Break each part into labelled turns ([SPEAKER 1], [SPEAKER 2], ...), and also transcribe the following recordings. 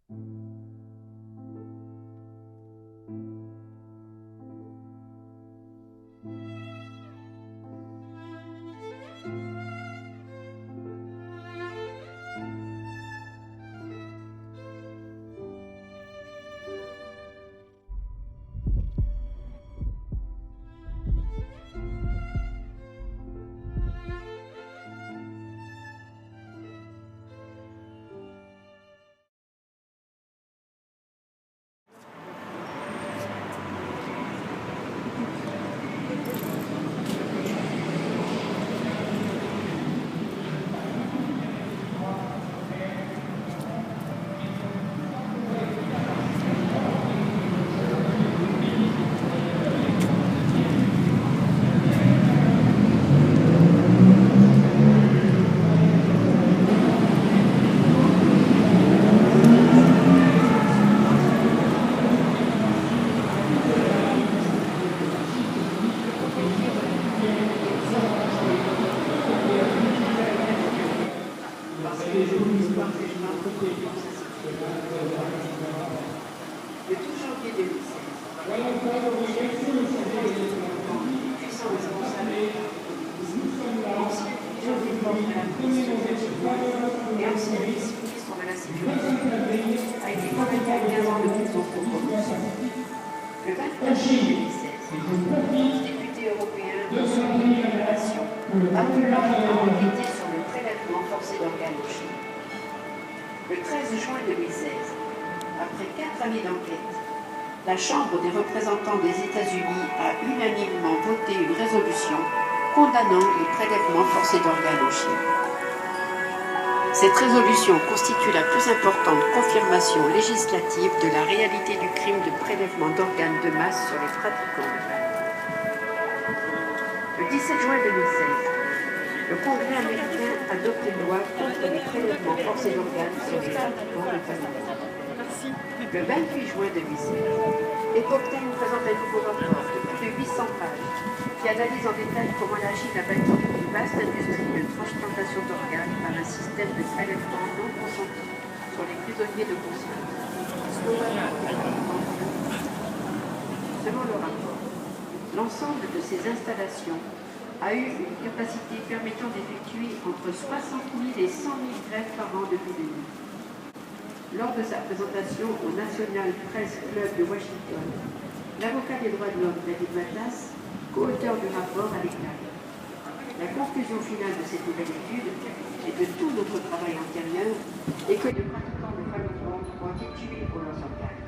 [SPEAKER 1] Le 24 juillet 2016, député européen de l'innovation appelant à enquêter sur le prélèvement forcé d'organes en Chine. Le 13 juin 2016, après 4 années d'enquête, la Chambre des représentants des États-Unis a unanimement voté une résolution condamnant les prélèvements forcés d'organes en Chine. Cette résolution constitue la plus importante confirmation législative de la réalité du crime de prélèvement d'organes de masse sur les pratiquants de masse. Le 17 juin 2016, le Congrès américain adopte une loi contre les prélèvements forcés d'organes sur les pratiquants de masse. Le 28 juin 2016, Epoch Times présente un nouveau rapport de plus de 800 pages qui analyse en détail comment la Chine a bâti une vaste industrie de transplantation d'organes par un système de prélèvement non consenti sur les prisonniers de conscience. Selon le rapport, l'ensemble de ces installations a eu une capacité permettant d'effectuer entre 60 000 et 100 000 greffes par an depuis 2000. Lors de sa présentation au National Press Club de Washington, l'avocat des droits de l'homme David Matas, co-auteur du rapport, a déclaré: la conclusion finale de cette nouvelle étude et de tout notre travail antérieur est que les pratiquants de Falun Gong ont été tués pour leurs organes.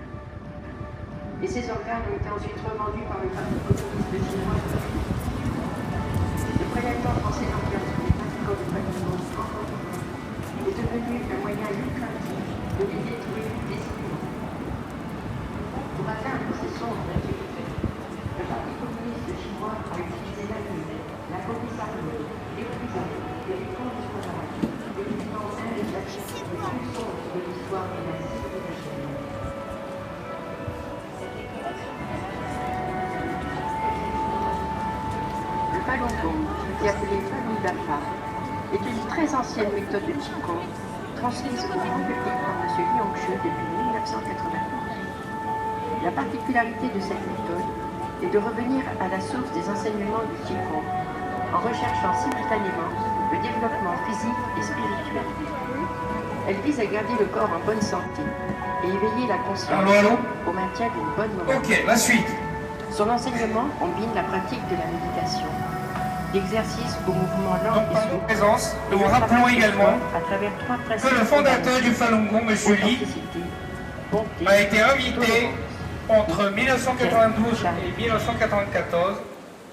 [SPEAKER 1] Et ces organes ont été ensuite revendus par le Parti communiste chinois. Le prélèvement forcé d'organes sur les pratiquants de Falun Gong est devenu un moyen lucratif de les détruire décidément. Pour atteindre ces sombres activités, le Parti communiste chinois a utilisé la mine, la police armée, les prisons et les camps d'esclavage, délivrant un des actes les plus sombres de l'histoire de la civilisation. Le Falun Gong, qui est appelé Falun Dafa, est une très ancienne méthode de Qigong transmise au grand public par M. Liang-She depuis 1991. La particularité de cette méthode est de revenir à la source des enseignements du Qigong en recherchant simultanément le développement physique et spirituel. Elle vise à garder le corps en bonne santé et éveiller la conscience au maintien d'une bonne morale.
[SPEAKER 2] Ok, la suite.
[SPEAKER 1] Son enseignement combine la pratique de la méditation, l'exercice au mouvement lent et souple.
[SPEAKER 2] Présence, nous rappelons également
[SPEAKER 1] à travers 3 principes
[SPEAKER 2] que le fondateur du Falun Gong, M. Li, a été invité entre 1992 et 1994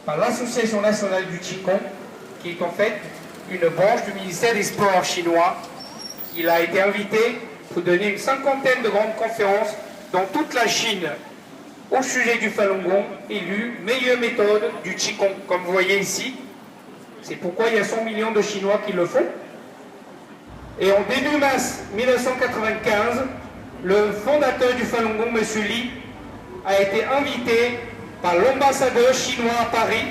[SPEAKER 2] par l'Association nationale du Qigong, qui est en fait une branche du ministère des Sports chinois. Il a été invité pour donner une 50aine de grandes conférences dans toute la Chine au sujet du Falun Gong, élu meilleure méthode du Qigong, comme vous voyez ici. C'est pourquoi il y a 100 millions de Chinois qui le font. Et en début mars 1995, le fondateur du Falun Gong, M. Li, a été invité par l'ambassadeur chinois à Paris,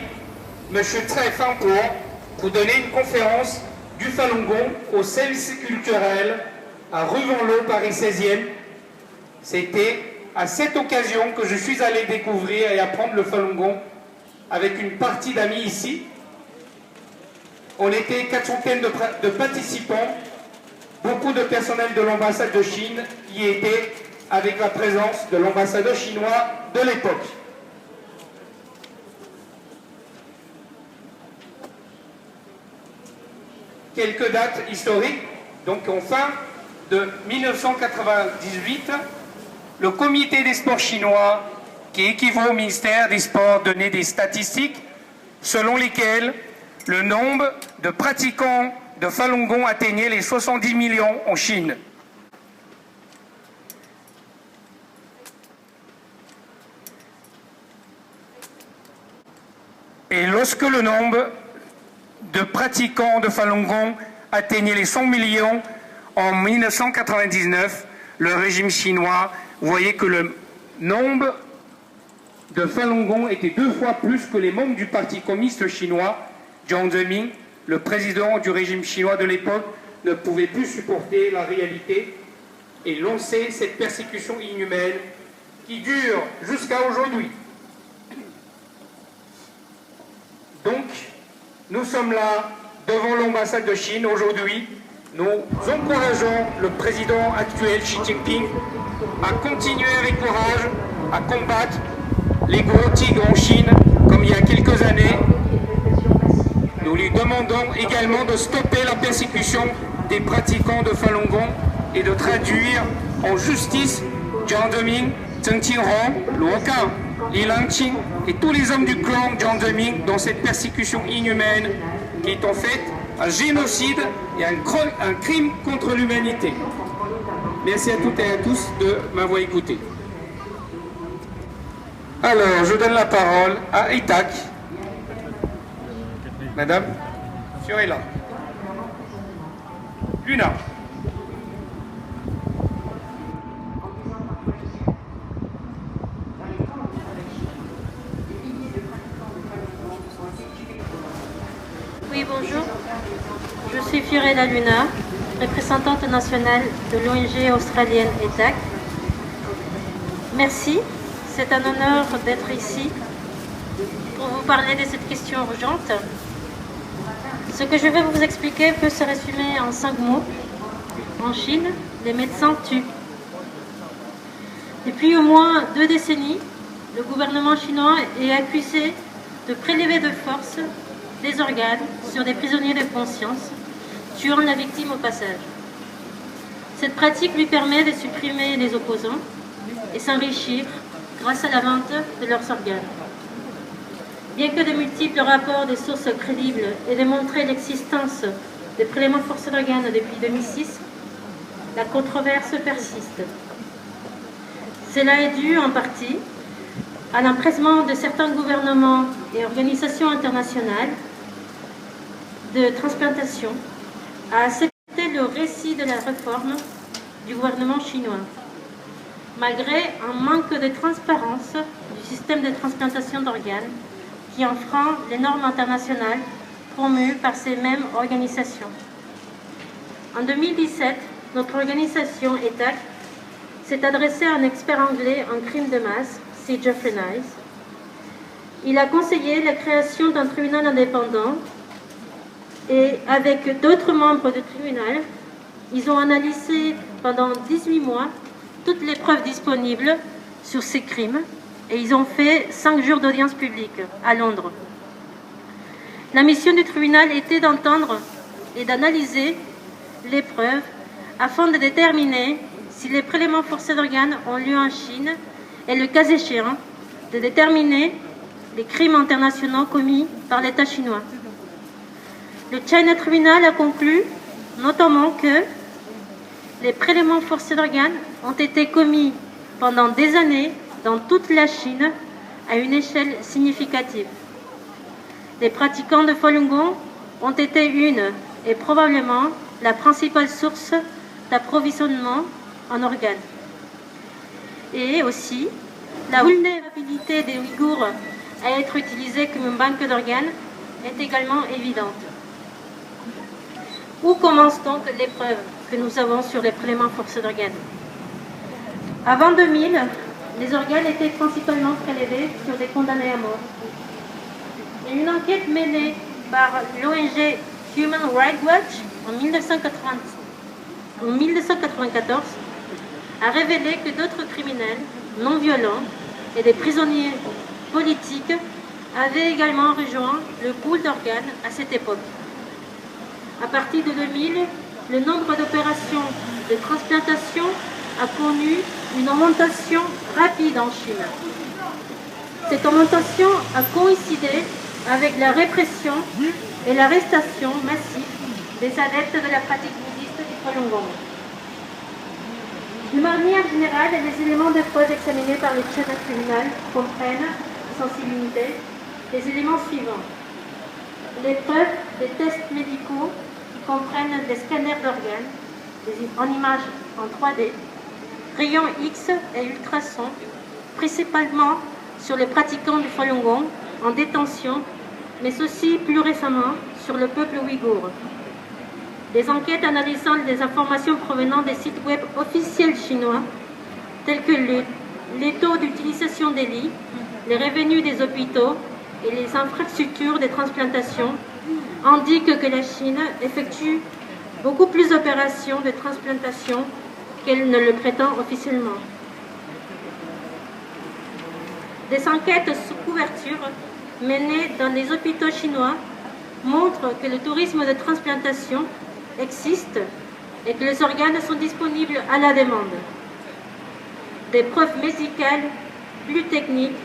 [SPEAKER 2] M. Tsai Fangguo, pour donner une conférence du Falun Gong au service culturel à rue Vanloo, Paris 16e, C'était à cette occasion que je suis allé découvrir et apprendre le Falun Gong avec une partie d'amis ici. On était 400 de participants, beaucoup de personnel de l'ambassade de Chine y étaient avec la présence de l'ambassadeur chinois de l'époque. Quelques dates historiques. Donc en fin de 1998, le comité des sports chinois, qui équivaut au ministère des Sports, donnait des statistiques selon lesquelles le nombre de pratiquants de Falun Gong atteignait les 70 millions en Chine. Et lorsque le nombre de pratiquants de Falun Gong atteignait les 100 millions en 1999, le régime chinois voyait que le nombre de Falun Gong était 2 fois plus que les membres du Parti communiste chinois. Jiang Zemin, le président du régime chinois de l'époque, ne pouvait plus supporter la réalité et lancer cette persécution inhumaine qui dure jusqu'à aujourd'hui. Donc, nous sommes là devant l'ambassade de Chine aujourd'hui. Nous encourageons le président actuel Xi Jinping à continuer avec courage à combattre les gros tigres en Chine comme il y a quelques années. Nous lui demandons également de stopper la persécution des pratiquants de Falun Gong et de traduire en justice Jiang Zemin, Zheng Qinghong, Luo Gang, Li Langqing et tous les hommes du clan Jiang Zemin dans cette persécution inhumaine qui est en fait un génocide et un crime contre l'humanité. Merci à toutes et à tous de m'avoir écouté. Alors, je donne la parole à Itak. Madame Fiorella. Luna.
[SPEAKER 3] Oui, bonjour. Je suis Fiorella Luna, représentante nationale de l'ONG australienne ETAC. Merci, c'est un honneur d'être ici pour vous parler de cette question urgente. Ce que je vais vous expliquer peut se résumer en 5 mots. En Chine, les médecins tuent. Depuis au moins 2 décennies, le gouvernement chinois est accusé de prélever de force des organes sur des prisonniers de conscience, tuant la victime au passage. Cette pratique lui permet de supprimer les opposants et s'enrichir grâce à la vente de leurs organes. Bien que de multiples rapports de sources crédibles aient démontré l'existence de prélèvements forcés d'organes depuis 2006, la controverse persiste. Cela est dû en partie à l'empressement de certains gouvernements et organisations internationales de transplantation à accepter le récit de la réforme du gouvernement chinois, malgré un manque de transparence du système de transplantation d'organes qui enfreint les normes internationales promues par ces mêmes organisations. En 2017, notre organisation ETAC s'est adressée à un expert anglais en crime de masse, C. Geoffrey Nice. Il a conseillé la création d'un tribunal indépendant et avec d'autres membres du tribunal, ils ont analysé pendant 18 mois toutes les preuves disponibles sur ces crimes et ils ont fait 5 jours d'audience publique à Londres. La mission du tribunal était d'entendre et d'analyser les preuves afin de déterminer si les prélèvements forcés d'organes ont lieu en Chine et, le cas échéant, de déterminer les crimes internationaux commis par l'État chinois. Le China Tribunal a conclu notamment que les prélèvements forcés d'organes ont été commis pendant des années dans toute la Chine à une échelle significative. Les pratiquants de Falun Gong ont été une et probablement la principale source d'approvisionnement en organes. Et aussi, la vulnérabilité des Ouïghours à être utilisés comme une banque d'organes est également évidente. Où commencent donc les preuves que nous avons sur les prélèvements forcés d'organes? Avant 2000, les organes étaient principalement prélevés sur des condamnés à mort. Et une enquête menée par l'ONG Human Rights Watch en 1994 a révélé que d'autres criminels non violents et des prisonniers politiques avaient également rejoint le pool d'organes à cette époque. À partir de 2000, le nombre d'opérations de transplantation a connu une augmentation rapide en Chine. Cette augmentation a coïncidé avec la répression et l'arrestation massive des adeptes de la pratique bouddhiste du Falun Gong. De manière générale, les éléments de preuve examinés par le tribunal comprennent, sans s'y limiter, les éléments suivants. Les preuves des tests médicaux qui comprennent des scanners d'organes en images en 3D, rayons X et ultrasons, principalement sur les pratiquants du Falun Gong en détention, mais aussi plus récemment sur le peuple ouïghour. Des enquêtes analysant des informations provenant des sites web officiels chinois, tels que les taux d'utilisation des lits, les revenus des hôpitaux et les infrastructures des transplantations, indiquent que la Chine effectue beaucoup plus d'opérations de transplantation qu'elle ne le prétend officiellement. Des enquêtes sous couverture menées dans les hôpitaux chinois montrent que le tourisme de transplantation existe et que les organes sont disponibles à la demande. Des preuves médicales plus techniques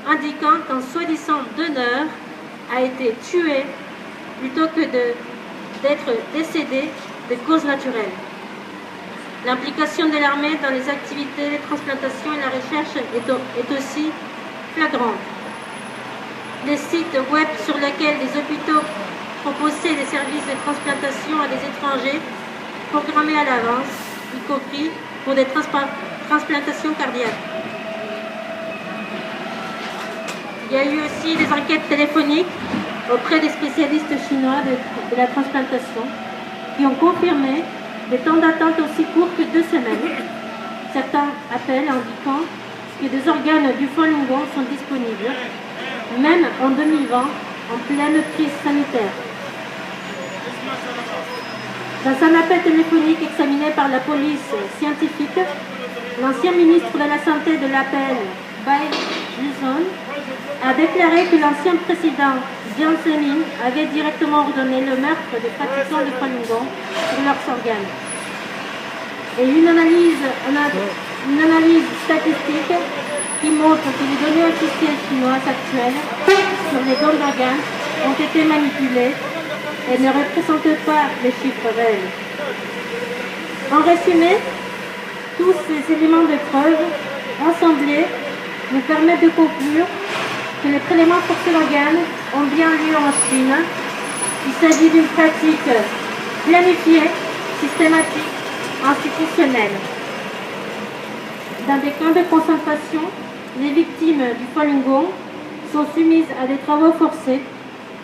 [SPEAKER 3] indiquant qu'un soi-disant donneur a été tué plutôt que d'être décédé de causes naturelles. L'implication de l'armée dans les activités de transplantation et la recherche est aussi flagrante. Les sites web sur lesquels les hôpitaux proposaient des services de transplantation à des étrangers programmés à l'avance, y compris pour des transplantations cardiaques. Il y a eu aussi des enquêtes téléphoniques auprès des spécialistes chinois de la transplantation qui ont confirmé des temps d'attente aussi courts que 2 semaines. Certains appels indiquant que des organes du Falun Gong sont disponibles, même en 2020, en pleine crise sanitaire. Dans un appel téléphonique examiné par la police scientifique, l'ancien ministre de la Santé de l'appel, Bai Zhuzon, a déclaré que l'ancien président Jiang Zemin avait directement ordonné le meurtre des pratiquants de Falun Gong sur leurs organes. Et une analyse statistique qui montre que les données officielles chinoises actuelles sur les dons d'organes ont été manipulées et ne représentent pas les chiffres réels. En résumé, tous ces éléments de preuve rassemblés nous permettent de conclure que les prélèvements forcés d'organes ont bien lieu en Chine. Il s'agit d'une pratique planifiée, systématique, institutionnelle. Dans des camps de concentration, les victimes du Falun Gong sont soumises à des travaux forcés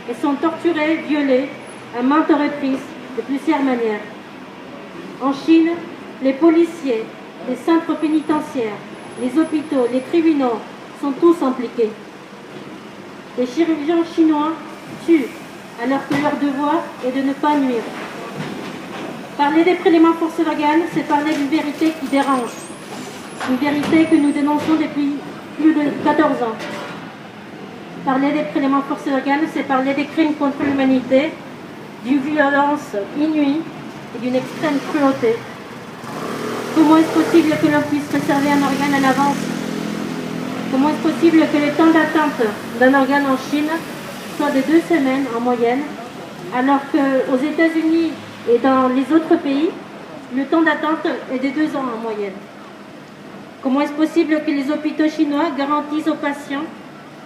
[SPEAKER 3] et sont torturées, violées à maintes reprises de plusieurs manières. En Chine, les policiers, les centres pénitentiaires, les hôpitaux, les tribunaux sont tous impliqués. Les chirurgiens chinois tuent alors que leur devoir est de ne pas nuire. Parler des prélèvements forcés d'organes, c'est parler d'une vérité qui dérange. Une vérité que nous dénonçons depuis plus de 14 ans. Parler des prélèvements forcés d'organes, c'est parler des crimes contre l'humanité, d'une violence inouïe et d'une extrême cruauté. Comment est-ce possible que l'on puisse réserver un organe à l'avance? Comment est-ce possible que le temps d'attente d'un organe en Chine soit de 2 semaines en moyenne, alors qu'aux États-Unis et dans les autres pays, le temps d'attente est de 2 ans en moyenne? Comment est-ce possible que les hôpitaux chinois garantissent aux patients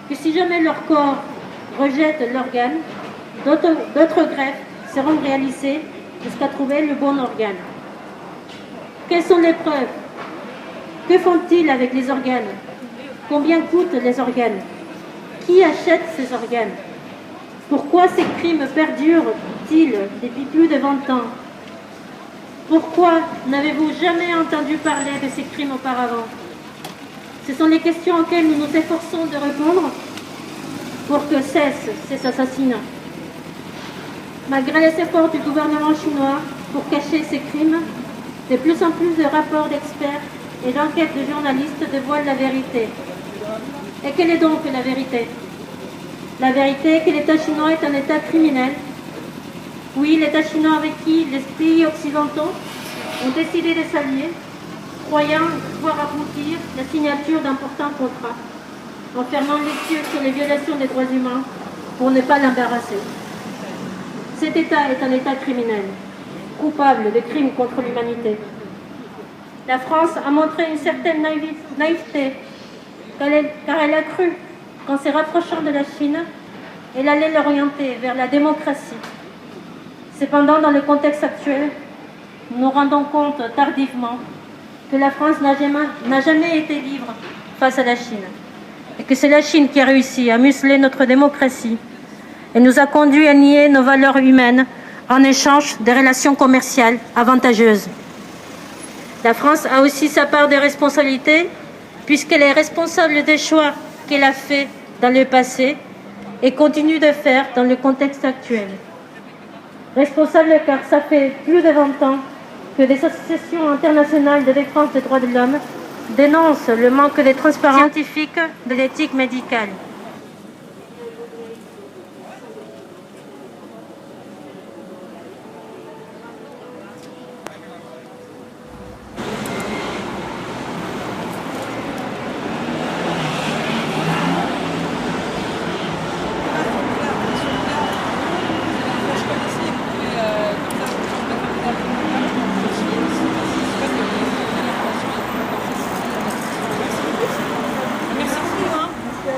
[SPEAKER 3] que si jamais leur corps rejette l'organe, d'autres greffes seront réalisées jusqu'à trouver le bon organe? Quelles sont les preuves? Que font-ils avec les organes? Combien coûtent les organes? Qui achète ces organes? Pourquoi ces crimes perdurent-ils depuis plus de 20 ans? Pourquoi n'avez-vous jamais entendu parler de ces crimes auparavant? Ce sont les questions auxquelles nous nous efforçons de répondre pour que cessent ces assassinats. Malgré les efforts du gouvernement chinois pour cacher ces crimes, de plus en plus de rapports d'experts et d'enquêtes de journalistes dévoilent la vérité. Et quelle est donc la vérité? La vérité est que l'État chinois est un État criminel. Oui, l'État chinois avec qui les pays occidentaux ont décidé de s'allier, croyant voir aboutir la signature d'importants contrats, en fermant les yeux sur les violations des droits humains pour ne pas l'embarrasser. Cet État est un État criminel, coupable de crimes contre l'humanité. La France a montré une certaine naïveté, car elle a cru qu'en se rapprochant de la Chine, elle allait l'orienter vers la démocratie. Cependant, dans le contexte actuel, nous nous rendons compte tardivement que la France n'a jamais été libre face à la Chine, et que c'est la Chine qui a réussi à museler notre démocratie et nous a conduit à nier nos valeurs humaines en échange des relations commerciales avantageuses. La France a aussi sa part de responsabilité, puisqu'elle est responsable des choix qu'elle a faits dans le passé et continue de faire dans le contexte actuel. Responsable car ça fait plus de 20 ans que des associations internationales de défense des droits de l'homme dénoncent le manque de transparence scientifique de l'éthique médicale.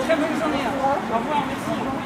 [SPEAKER 4] Très bonne journée. Au revoir, merci.